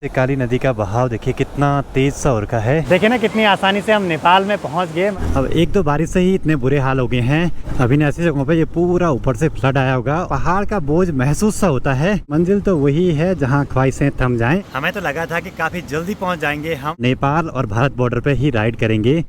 काली नदी का बहाव देखिए कितना तेज सा हो रखा है। देखिए ना कितनी आसानी से हम नेपाल में पहुंच गए। अब एक दो बारिश से ही इतने बुरे हाल हो गए हैं। अभी न ऐसी जगहों पे ये पूरा ऊपर से फ्लड आया होगा। पहाड़ का बोझ महसूस सा होता है। मंजिल तो वही है जहां ख्वाहिशें थम जाएं। हमें तो लगा था कि काफी जल्दी पहुंच जाएंगे। हम नेपाल और भारत बॉर्डर पे ही राइड करेंगे।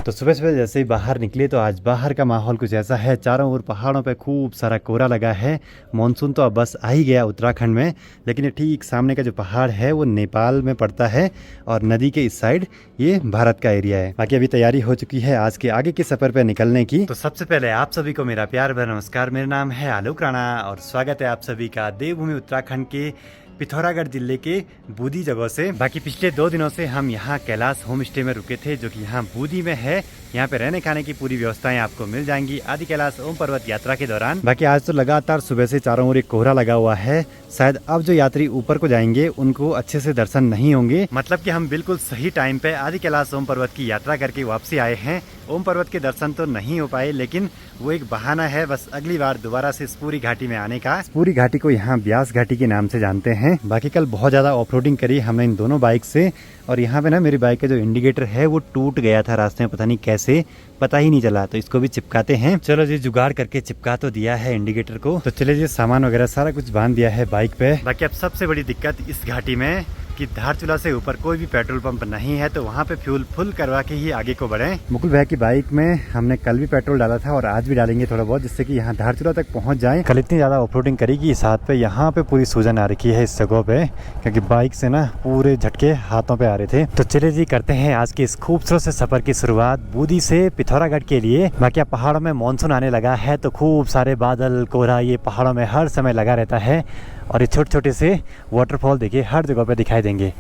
तो सुबह सुबह जैसे ही बाहर निकले तो आज बाहर का माहौल कुछ ऐसा है। चारों ओर पहाड़ों पे खूब सारा कोहरा लगा है। मॉनसून तो अब बस आ ही गया उत्तराखंड में, लेकिन ये ठीक सामने का जो पहाड़ है वो नेपाल में पड़ता है और नदी के इस साइड ये भारत का एरिया है। बाकी अभी तैयारी हो चुकी है आज के आगे के सफर पे निकलने की। तो सबसे पहले आप सभी को मेरा प्यार भरा नमस्कार। मेरा नाम है आलोक राणा और स्वागत है आप सभी का देवभूमि उत्तराखंड के पिथौरागढ़ जिले के बूदी जगह से। बाकी पिछले 2 दिनों से हम यहाँ कैलाश होम स्टे में रुके थे, जो कि यहाँ बूदी में है। यहाँ पे रहने खाने की पूरी व्यवस्थाएं आपको मिल जाएंगी आदि कैलाश ओम पर्वत यात्रा के दौरान। बाकी आज तो लगातार सुबह से चारों ओर एक कोहरा लगा हुआ है। शायद अब जो यात्री ऊपर को जाएंगे उनको अच्छे से दर्शन नहीं होंगे। मतलब कि हम बिल्कुल सही टाइम पे आदि कैलाश ओम पर्वत की यात्रा करके वापसी आए हैं। ओम पर्वत के दर्शन तो नहीं हो पाए, लेकिन वो एक बहाना है बस अगली बार दोबारा से इस पूरी घाटी में आने का। पूरी घाटी को यहाँ ब्यास घाटी के नाम से जानते हैं। बाकी कल बहुत ज्यादा ऑफ रोडिंग करी हमने इन दोनों बाइक से, और यहाँ पे ना मेरी बाइक का जो इंडिकेटर है वो टूट गया था रास्ते में, पता नहीं कैसे, पता ही नहीं चला। तो इसको भी चिपकाते हैं। चलो जी, जुगाड़ करके चिपका तो दिया है इंडिकेटर को। तो चले जी, सामान वगैरह सारा कुछ बांध दिया है बाइक पे। बाकी अब सबसे बड़ी दिक्कत इस घाटी में कि धारचूला से ऊपर कोई भी पेट्रोल पंप नहीं है, तो वहाँ पे फ्यूल फुल करवा के ही आगे को बढ़े। मुकुल भाई की बाइक में हमने कल भी पेट्रोल डाला था और आज भी डालेंगे थोड़ा बहुत, जिससे कि यहाँ धारचूला तक पहुँच जाए। कल इतनी ज्यादा ऑफरोडिंग करेगी इस हाथ पे, यहाँ पे पूरी सूजन आ रखी है इस जगह पे, क्योंकि बाइक से ना पूरे झटके हाथों पे आ रहे थे। तो चले जी, करते हैं आज के इस खूबसूरत से सफर की शुरुआत बूदी से पिथौरागढ़ के लिए। बाकी अब पहाड़ों में मानसून आने लगा है, तो खूब सारे बादल कोहरा ये पहाड़ों में हर समय लगा रहता है, और ये छोटे छोटे से वाटरफॉल देखिए हर जगह पे दिखाई देंगे।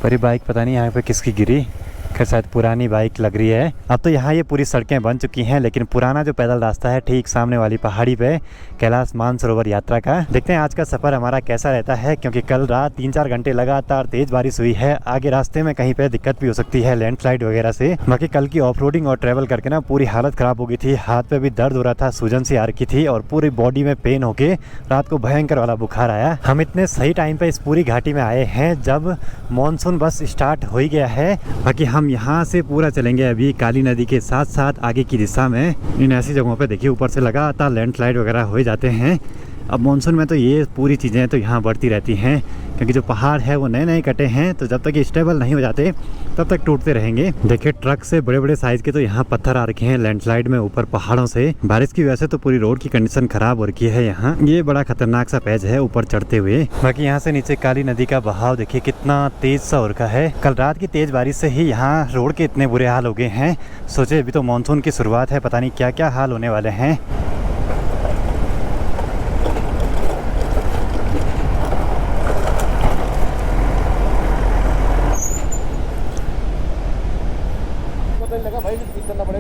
पर ये बाइक पता नहीं यहाँ पे किसकी गिरी, खैर शायद पुरानी बाइक लग रही है। अब तो यहाँ ये पूरी सड़कें बन चुकी हैं, लेकिन पुराना जो पैदल रास्ता है ठीक सामने वाली पहाड़ी पे कैलाश मानसरोवर यात्रा का। देखते हैं आज का सफर हमारा कैसा रहता है, क्योंकि कल रात 3-4 घंटे लगातार तेज बारिश हुई है। आगे रास्ते में कहीं पे दिक्कत भी हो सकती है लैंडस्लाइड वगैरह से। बाकी कल की ऑफ रोडिंग और ट्रेवल करके ना पूरी हालत खराब हो गई थी। हाथ पे भी दर्द हो रहा था, सूजन सी आ रखी थी, और पूरी बॉडी में पेन होके रात को भयंकर वाला बुखार आया। हम इतने सही टाइम पे इस पूरी घाटी में आए हैं जब मानसून बस स्टार्ट हो ही गया है। बाकी हम यहाँ से पूरा चलेंगे अभी काली नदी के साथ साथ आगे की दिशा में। इन ऐसी जगहों पे देखिए ऊपर से लगातार लैंडस्लाइड वगैरह हो जाते हैं। अब मानसून में तो ये पूरी चीज़ें तो यहाँ बढ़ती रहती हैं, क्योंकि जो पहाड़ है वो नए नए कटे हैं, तो जब तक ये स्टेबल नहीं हो जाते तब तक टूटते रहेंगे। देखिए ट्रक से बड़े बड़े साइज के तो यहाँ पत्थर आ रखे हैं लैंडस्लाइड में ऊपर पहाड़ों से। बारिश की वजह से तो पूरी रोड की कंडीशन खराब हो रखी है यहाँ। ये बड़ा खतरनाक सा पैच है ऊपर चढ़ते हुए। बाकी यहाँ से नीचे काली नदी का बहाव देखिए कितना तेज सा हो रखा है। कल रात की तेज बारिश से ही यहाँ रोड के इतने बुरे हाल हो गए हैं। सोचे अभी तो मानसून की शुरुआत है, पता नहीं क्या क्या हाल होने वाले हैं।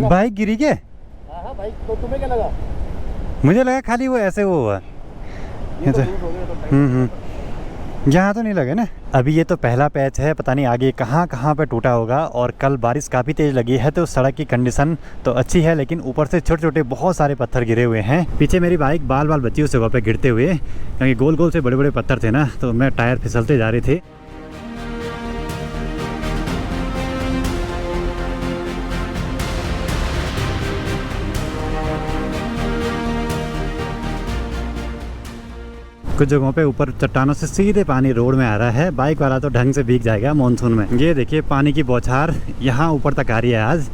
बाइक गिरी के? हाँ बाइक तो तुम्हें क्या लगा? मुझे लगा खाली वो ऐसे वो हुआ। यहाँ तो नहीं लगे ना। अभी ये तो पहला पैच है, पता नहीं आगे कहाँ कहाँ पे टूटा होगा। और कल बारिश काफ़ी तेज़ लगी है, तो सड़क की कंडीशन तो अच्छी है, लेकिन ऊपर से छोटे छोटे बहुत सारे पत्थर गिरे हुए हैं। पीछे मेरी बाइक बाल बाल बची उस जगह पे गिरते हुए, क्योंकि गोल गोल से बड़े बड़े पत्थर थे ना, तो मैं टायर फिसलते जा रहे थे। कुछ जगहों पे ऊपर चट्टानों से सीधे पानी रोड में आ रहा है। बाइक वाला तो ढंग से भीग जाएगा मानसून में। ये देखिए पानी की बौछार यहाँ ऊपर तक आ रही है आज।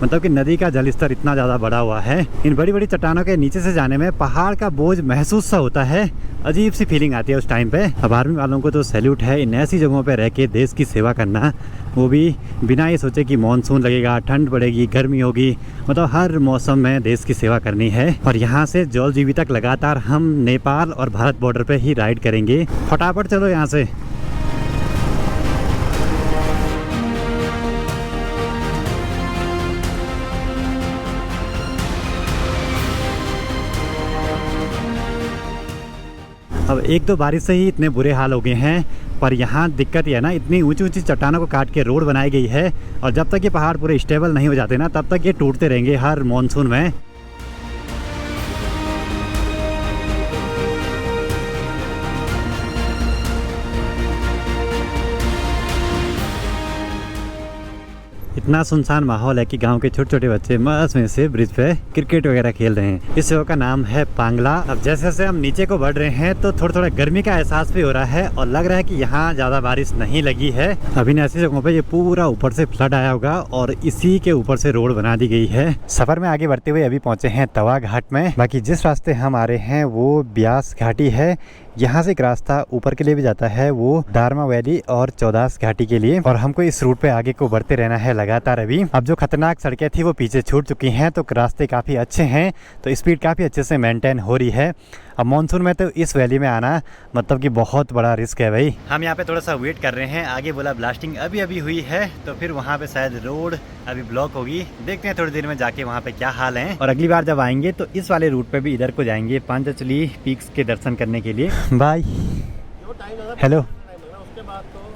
मतलब कि नदी का जलस्तर इतना ज़्यादा बढ़ा हुआ है। इन बड़ी बड़ी चट्टानों के नीचे से जाने में पहाड़ का बोझ महसूस सा होता है। अजीब सी फीलिंग आती है उस टाइम पे। अब आर्मी वालों को तो सैल्यूट है, इन ऐसी जगहों पे रह के देश की सेवा करना, वो भी बिना ये सोचे कि मानसून लगेगा, ठंड पड़ेगी, गर्मी होगी, मतलब हर मौसम में देश की सेवा करनी है। और यहाँ से जौलजीबी तक लगातार हम नेपाल और भारत बॉर्डर पे ही राइड करेंगे। फटाफट चलो यहाँ से। अब एक दो बारिश से ही इतने बुरे हाल हो गए हैं, पर यहाँ दिक्कत ये है ना, इतनी ऊंची ऊंची चट्टानों को काट के रोड बनाई गई है, और जब तक ये पहाड़ पूरे स्टेबल नहीं हो जाते ना, तब तक ये टूटते रहेंगे हर मानसून में। इतना सुनसान माहौल है कि गांव के छोटे छोटे बच्चे मस्त में से ब्रिज पे क्रिकेट वगैरह खेल रहे हैं। इस जगह का नाम है पांगला। अब जैसे जैसे हम नीचे को बढ़ रहे हैं तो थोड़ा थोड़ा गर्मी का एहसास भी हो रहा है और लग रहा है कि यहाँ ज्यादा बारिश नहीं लगी है। अभी ने ऐसी जगहों पे ये पूरा ऊपर से फ्लड आया होगा और इसी के ऊपर से रोड बना दी गई है। सफर में आगे बढ़ते हुए अभी पहुंचे हैं तवा घाट में। बाकी जिस रास्ते हम आ रहे हैं वो ब्यास घाटी है। यहाँ से एक रास्ता ऊपर के लिए भी जाता है, वो दारमा वैली और चौदास घाटी के लिए, और हमको इस रूट पे आगे को बढ़ते रहना है लगातार। अभी अब जो खतरनाक सड़कें थी वो पीछे छूट चुकी हैं, तो रास्ते काफ़ी अच्छे हैं, तो स्पीड काफ़ी अच्छे से मेंटेन हो रही है। अब मानसून में तो इस वैली में आना मतलब कि बहुत बड़ा रिस्क है भाई। हम यहाँ पे थोड़ा सा वेट कर रहे हैं। आगे बोला ब्लास्टिंग अभी अभी हुई है, तो फिर वहाँ पे शायद रोड अभी ब्लॉक होगी। देखते हैं थोड़ी देर में जाके वहाँ पे क्या हाल है। और अगली बार जब आएंगे तो इस वाले रूट पे भी इधर को जाएंगे पांचचली पीक्स के दर्शन करने के लिए। बाय। हेलो,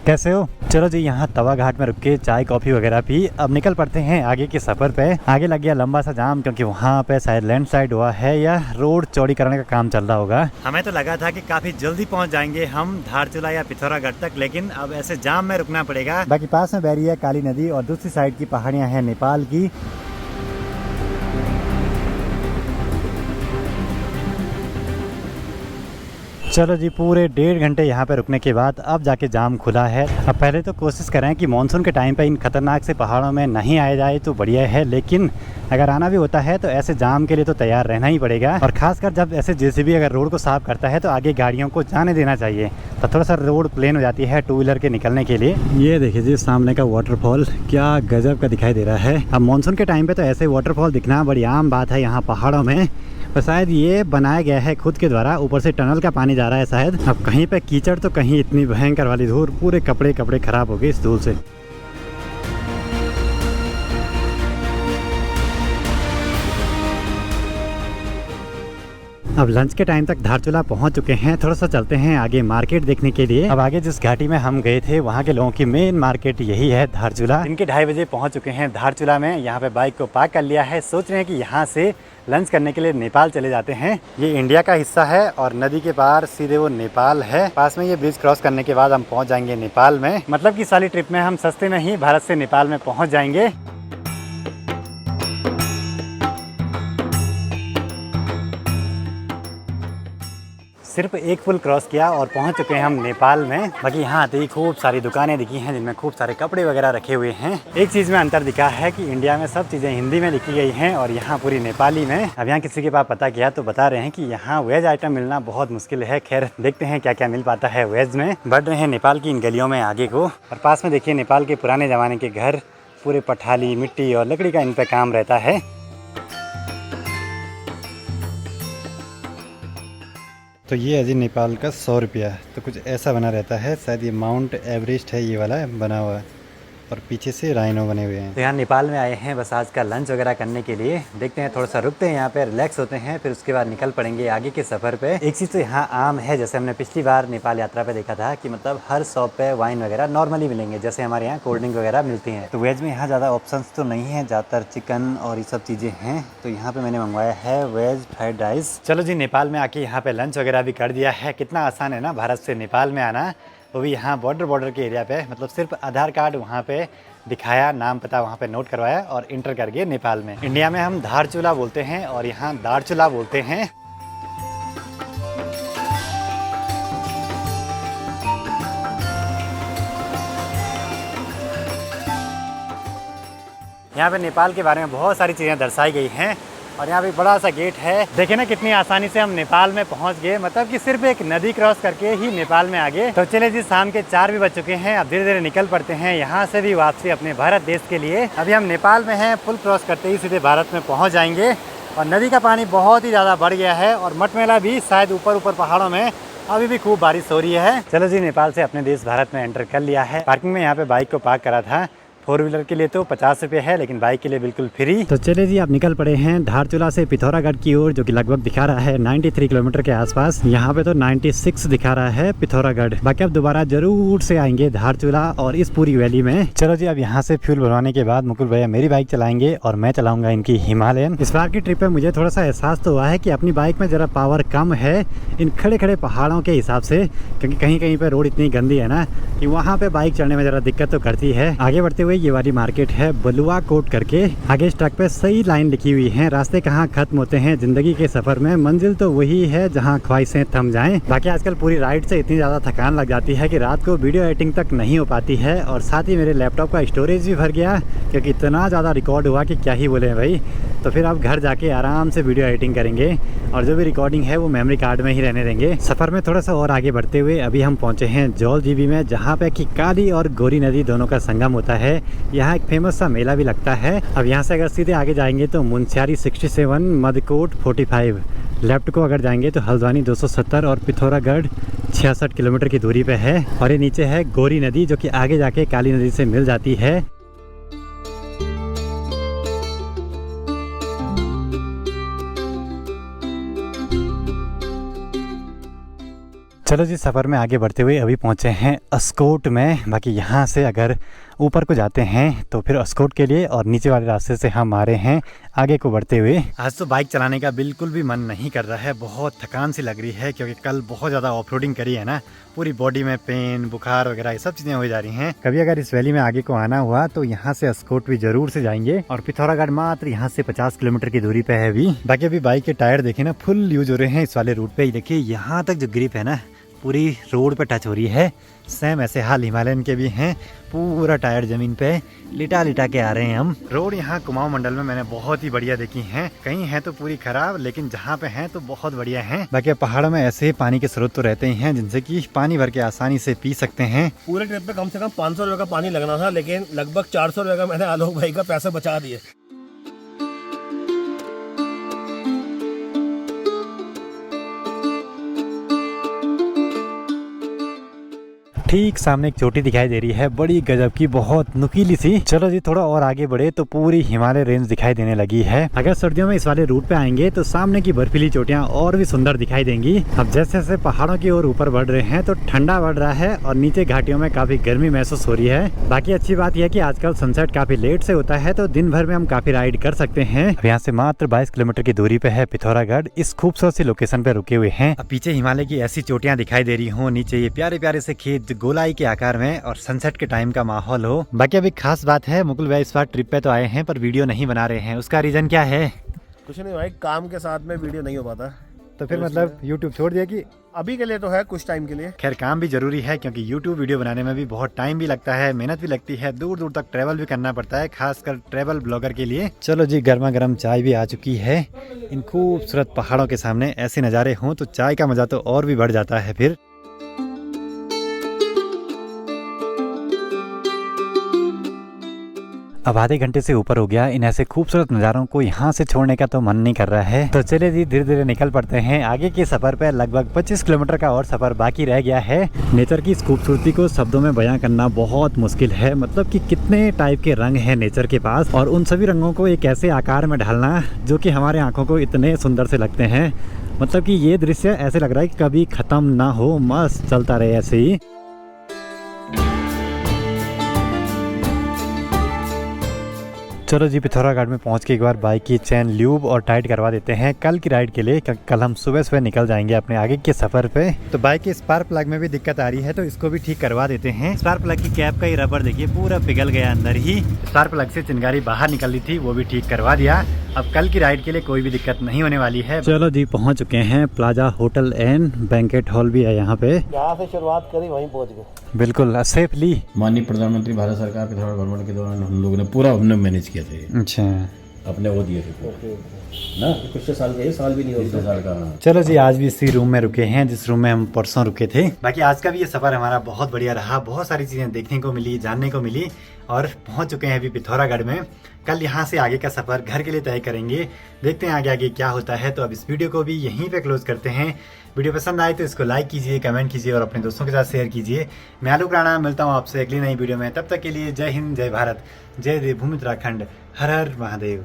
कैसे हो? चलो जी, यहाँ तवा घाट में रुक के चाय कॉफ़ी वगैरह पी अब निकल पड़ते हैं आगे के सफ़र पे। आगे लग गया लंबा सा जाम, क्योंकि वहाँ पे शायद लैंडस्लाइड हुआ है या रोड चौड़ी करने का काम चल रहा होगा। हमें तो लगा था कि काफ़ी जल्दी पहुँच जाएंगे हम धारचूला या पिथौरागढ़ तक, लेकिन अब ऐसे जाम में रुकना पड़ेगा। बाकी पास में बह रही है काली नदी और दूसरी साइड की पहाड़ियाँ हैं नेपाल की। चलो जी, पूरे 1.5 घंटे यहाँ पे रुकने के बाद अब जाके जाम खुला है। अब पहले तो कोशिश करें कि मानसून के टाइम पे इन खतरनाक से पहाड़ों में नहीं आया जाए तो बढ़िया है, लेकिन अगर आना भी होता है तो ऐसे जाम के लिए तो तैयार रहना ही पड़ेगा। और खासकर जब ऐसे जेसीबी अगर रोड को साफ करता है तो आगे गाड़ियों को जाने देना चाहिए, तो थोड़ा सा रोड प्लेन हो जाती है टू व्हीलर के निकलने के लिए। ये देखिए जी, सामने का वाटरफॉल क्या गजब का दिखाई दे रहा है। अब मानसून के टाइम पे तो ऐसे वाटरफॉल दिखना बड़ी आम बात है यहाँ पहाड़ों में, पर शायद ये बनाया गया है खुद के द्वारा। ऊपर से टनल का पानी जा रहा है शायद। अब कहीं पे कीचड़ तो कहीं इतनी भयंकर वाली धूल, पूरे कपड़े खराब हो गए इस धूल से। अब लंच के टाइम तक धारचूला पहुंच चुके हैं। थोड़ा सा चलते हैं आगे मार्केट देखने के लिए। अब आगे जिस घाटी में हम गए थे वहाँ के लोगों की मेन मार्केट यही है धारचूला। दिन के 2:30 बजे पहुंच चुके हैं धारचूला में। यहाँ पे बाइक को पार्क कर लिया है। सोच रहे हैं कि यहाँ से लंच करने के लिए नेपाल चले जाते हैं। ये इंडिया का हिस्सा है और नदी के पार सीधे वो नेपाल है। पास में ये ब्रिज क्रॉस करने के बाद हम पहुँच जाएंगे नेपाल में। मतलब कि इस वाली ट्रिप में हम सस्ते में ही भारत से नेपाल में पहुँच जाएंगे। सिर्फ एक पुल क्रॉस किया और पहुंच चुके हैं हम नेपाल में। बाकी यहाँ आते ही खूब सारी दुकानें दिखी हैं जिनमें खूब सारे कपड़े वगैरह रखे हुए हैं। एक चीज़ में अंतर दिखा है कि इंडिया में सब चीज़ें हिंदी में लिखी गई हैं और यहाँ पूरी नेपाली में। अब यहाँ किसी के पास पता किया तो बता रहे हैं कि यहाँ वेज आइटम मिलना बहुत मुश्किल है। खैर देखते हैं क्या क्या मिल पाता है वेज में। बढ़ रहे हैं नेपाल की इन गलियों में आगे को, और पास में देखिए नेपाल के पुराने ज़माने के घर, पूरे पठाली मिट्टी और लकड़ी का इन पर काम रहता है। तो ये है जी नेपाल का 100 रुपया, तो कुछ ऐसा बना रहता है। शायद ये माउंट एवरेस्ट है ये वाला बना हुआ, और पीछे से राइनो बने हुए हैं। तो यहाँ नेपाल में आए हैं बस आज का लंच वगैरह करने के लिए। देखते हैं, थोड़ा सा रुकते हैं यहाँ पे, रिलैक्स होते हैं, फिर उसके बाद निकल पड़ेंगे आगे के सफ़र पे। एक चीज़ तो यहाँ आम है, जैसे हमने पिछली बार नेपाल यात्रा पे देखा था कि मतलब हर शॉप पे वाइन वगैरह नॉर्मली मिलेंगे, जैसे हमारे यहाँ कोल्ड ड्रिंक वगैरह मिलती हैं। तो वेज में यहाँ ज़्यादा ऑप्शंस तो नहीं है, ज़्यादातर चिकन और ये सब चीज़ें हैं। तो यहाँ पे मैंने मंगवाया है वेज फ्राइड राइस। चलो जी, नेपाल में आके यहाँ पे लंच वगैरह भी कर दिया है। कितना आसान है ना भारत से नेपाल में आना, वो भी यहाँ बॉर्डर के एरिया पे। मतलब सिर्फ आधार कार्ड वहाँ पे दिखाया, नाम पता वहाँ पे नोट करवाया और इंटर कर गए नेपाल में। इंडिया में हम धारचूला बोलते हैं और यहाँ दारचूला बोलते हैं। यहाँ पे नेपाल के बारे में बहुत सारी चीज़ें दर्शाई गई हैं और यहाँ पे बड़ा सा गेट है। देखिए ना कितनी आसानी से हम नेपाल में पहुँच गए, मतलब कि सिर्फ एक नदी क्रॉस करके ही नेपाल में आ गए। तो चले जी, शाम के 4 भी बज चुके हैं। अब धीरे धीरे निकल पड़ते हैं यहाँ से भी वापसी अपने भारत देश के लिए। अभी हम नेपाल में हैं, पुल क्रॉस करते ही सीधे भारत में पहुँच जाएंगे। और नदी का पानी बहुत ही ज़्यादा बढ़ गया है और मटमेला भी शायद ऊपर पहाड़ों में अभी भी खूब बारिश हो रही है। चलो जी, नेपाल से अपने देश भारत में एंटर कर लिया है। पार्किंग में यहाँ पे बाइक को पार्क करा था। 4 व्हीलर के लिए तो 50 रुपये है, लेकिन बाइक के लिए बिल्कुल फ्री। तो चले जी, आप निकल पड़े हैं धारचूला से पिथौरागढ़ की ओर, जो कि लगभग दिखा रहा है 93 किलोमीटर के आसपास। यहाँ पे तो 96 दिखा रहा है पिथौरागढ़। बाकी अब दोबारा जरूर से आएंगे धारचूला और इस पूरी वैली में। चलो जी, अब यहाँ से फ्यूल भरवाने के बाद मुकुल भैया मेरी बाइक चलाएंगे और मैं चलाऊंगा इनकी हिमालयन। इस बार की ट्रिप में मुझे थोड़ा सा एहसास तो हुआ है कि अपनी बाइक में जरा पावर कम है इन खड़े खड़े पहाड़ों के हिसाब से, क्योंकि कहीं कहीं पर रोड इतनी गंदी है ना कि कि वहाँ पे बाइक चढ़ने में जरा दिक्कत तो करती है। आगे बढ़ते हुए ये वाली मार्केट है बलुआ कोट करके। आगे इस ट्रक पे सही लाइन लिखी हुई है, रास्ते कहाँ खत्म होते हैं जिंदगी के सफर में, मंजिल तो वही है जहाँ ख्वाहिशें थम जाएं। बाकी आजकल पूरी राइड से इतनी ज़्यादा थकान लग जाती है कि रात को वीडियो एडिटिंग तक नहीं हो पाती है। और साथ ही मेरे लैपटॉप का स्टोरेज भी भर गया क्योंकि इतना ज़्यादा रिकॉर्ड हुआ कि क्या ही बोले भाई। तो फिर अब घर जाके आराम से वीडियो एडिटिंग करेंगे और जो भी रिकॉर्डिंग है वो मेमोरी कार्ड में ही रहने देंगे। सफ़र में थोड़ा सा और आगे बढ़ते हुए अभी हम पहुँचे हैं जौल जीबी में, जहाँ पे कि काली और गोरी नदी दोनों का संगम होता है। यहाँ एक फेमस सा मेला भी लगता है। अब यहाँ से अगर सीधे आगे जाएंगे तो मुनस्यारी 67, मदकोट 45, लेफ्ट को अगर जाएंगे तो हल्द्वानी 270 और पिथौरागढ़ 66 किलोमीटर की दूरी पे है। और ये नीचे है गोरी नदी जो कि आगे जाके काली नदी से मिल जाती है। चलो जी, सफ़र में आगे बढ़ते हुए अभी पहुँचे हैं अस्कोट में। बाकी यहाँ से अगर ऊपर को जाते हैं तो फिर अस्कोट के लिए, और नीचे वाले रास्ते से हम आ रहे हैं आगे को बढ़ते हुए। आज तो बाइक चलाने का बिल्कुल भी मन नहीं कर रहा है, बहुत थकान सी लग रही है क्योंकि कल बहुत ज़्यादा ऑफरोडिंग करी है ना, पूरी बॉडी में पेन, बुखार वगैरह ये सब चीज़ें हो जा रही हैं। कभी अगर इस वैली में आगे को आना हुआ तो यहाँ से अस्कोट भी जरूर से जाएंगे। और पिथौरागढ़ मात्र यहाँ से 50 किलोमीटर की दूरी पे है अभी। बाकी अभी बाइक के टायर देखे ना, फुल यूज हो रहे हैं इस वाले रूट पे। देखिए यहाँ तक जो ग्रिप है ना पूरी रोड पे टच हो रही है। सेम ऐसे हाल हिमालयन के भी हैं, पूरा टायर जमीन पे लिटा लिटा के आ रहे हैं हम। रोड यहाँ कुमाऊं मंडल में मैंने बहुत ही बढ़िया देखी हैं, कहीं है तो पूरी खराब, लेकिन जहाँ पे हैं तो बहुत बढ़िया हैं। बाकी पहाड़ों में ऐसे पानी के स्रोत तो रहते ही हैं जिनसे कि पानी भर के आसानी से पी सकते हैं। पूरे ट्रिप पे कम से कम 500 रुपए का पानी लगना था, लेकिन लगभग 400 रुपए का मैंने आलोक भाई का पैसा बचा दिए। ठीक सामने एक चोटी दिखाई दे रही है, बड़ी गजब की, बहुत नुकीली सी। चलो जी, थोड़ा और आगे बढ़े तो पूरी हिमालय रेंज दिखाई देने लगी है। अगर सर्दियों में इस वाले रूट पे आएंगे तो सामने की बर्फीली चोटियां और भी सुंदर दिखाई देंगी। अब जैसे जैसे पहाड़ों की ओर ऊपर बढ़ रहे हैं तो ठंडा बढ़ रहा है और नीचे घाटियों में काफी गर्मी महसूस हो रही है। बाकी अच्छी बात यह कि आजकल सनसेट काफी लेट से होता है तो दिन भर में हम काफी राइड कर सकते हैं। अब यहाँ से मात्र 22 किलोमीटर की दूरी पे है पिथौरागढ़। इस खूबसूरत सी लोकेशन पे रुके हुए हैं। अब पीछे हिमालय की ऐसी चोटियां दिखाई दे रही हो, नीचे ये प्यारे प्यारे से खेत गोलाई के आकार में और सनसेट के टाइम का माहौल हो। बाकी अभी खास बात है, मुकुल भाई इस बार ट्रिप पे तो आए हैं पर वीडियो नहीं बना रहे हैं, उसका रीजन क्या है? कुछ नहीं भाई, काम के साथ में वीडियो नहीं हो पाता। तो फिर मतलब यूट्यूब छोड़ दिया कि? अभी के लिए तो है, कुछ टाइम के लिए। खैर काम भी जरूरी है क्योंकि यूट्यूब वीडियो बनाने में भी बहुत टाइम भी लगता है, मेहनत भी लगती है, दूर दूर तक ट्रैवल भी करना पड़ता है, खासकर ट्रैवल ब्लॉगर के लिए। चलो जी, गर्मा गर्म चाय भी आ चुकी है। इन खूबसूरत पहाड़ों के सामने ऐसे नज़ारे हों तो चाय का मजा तो और भी बढ़ जाता है फिर। अब आधे घंटे से ऊपर हो गया, इन ऐसे खूबसूरत नज़ारों को यहाँ से छोड़ने का तो मन नहीं कर रहा है। तो चलिए जी, धीरे धीरे निकल पड़ते हैं आगे के सफ़र पे। लगभग 25 किलोमीटर का और सफ़र बाकी रह गया है। नेचर की इस खूबसूरती को शब्दों में बयां करना बहुत मुश्किल है, मतलब कि कितने टाइप के रंग हैं नेचर के पास, और उन सभी रंगों को एक ऐसे आकार में ढालना जो कि हमारे आँखों को इतने सुंदर से लगते हैं। मतलब कि ये दृश्य ऐसे लग रहा है कि कभी ख़त्म ना हो, मस्त चलता रहे ऐसे ही। चलो जी, पिथौरागढ़ में पहुंच के एक बार बाइक की चेन ल्यूब और टाइट करवा देते हैं कल की राइड के लिए, क्योंकि कल हम सुबह सुबह निकल जाएंगे अपने आगे के सफ़र पे। तो बाइक के स्पार्क प्लग में भी दिक्कत आ रही है तो इसको भी ठीक करवा देते हैं। स्पार्क प्लग की कैप का ही रबर देखिए पूरा पिघल गया अंदर ही। स्पार्क प्लग से चिंगारी बाहर निकल रही थी, वो भी ठीक करवा दिया। अब कल की राइड के लिए कोई भी दिक्कत नहीं होने वाली है। चलो जी, पहुँच चुके हैं plaza hotel and banquet hall भी है यहाँ पे। जहाँ से शुरुआत करी वहीं पहुँच गए बिल्कुल सेफली। माननीय प्रधानमंत्री भारत सरकार पिथौरागढ़ भ्रमण के दौरान हम लोगों ने पूरा हमने मैनेज किया था। अच्छा, अपने वो दिए थे ना, कुछ साल का, साल भी नहीं पिछले साल का। चलो जी, आज भी इसी रूम में रुके हैं जिस रूम में हम परसों रुके थे। बाकी आज का भी ये सफ़र हमारा बहुत बढ़िया रहा, बहुत सारी चीज़ें देखने को मिली, जानने को मिली, और पहुंच चुके हैं अभी पिथौरागढ़ में। कल यहाँ से आगे का सफ़र घर के लिए तय करेंगे, देखते हैं आगे आगे क्या होता है। तो अब इस वीडियो को भी यहीं पे क्लोज करते हैं। वीडियो पसंद आए तो इसको लाइक कीजिए, कमेंट कीजिए और अपने दोस्तों के साथ शेयर कीजिए। मैं आलोक राणा मिलता हूँ आपसे अगली नई वीडियो में। तब तक के लिए जय हिंद, जय भारत, जय देवभूमि उत्तराखंड, हर हर महादेव।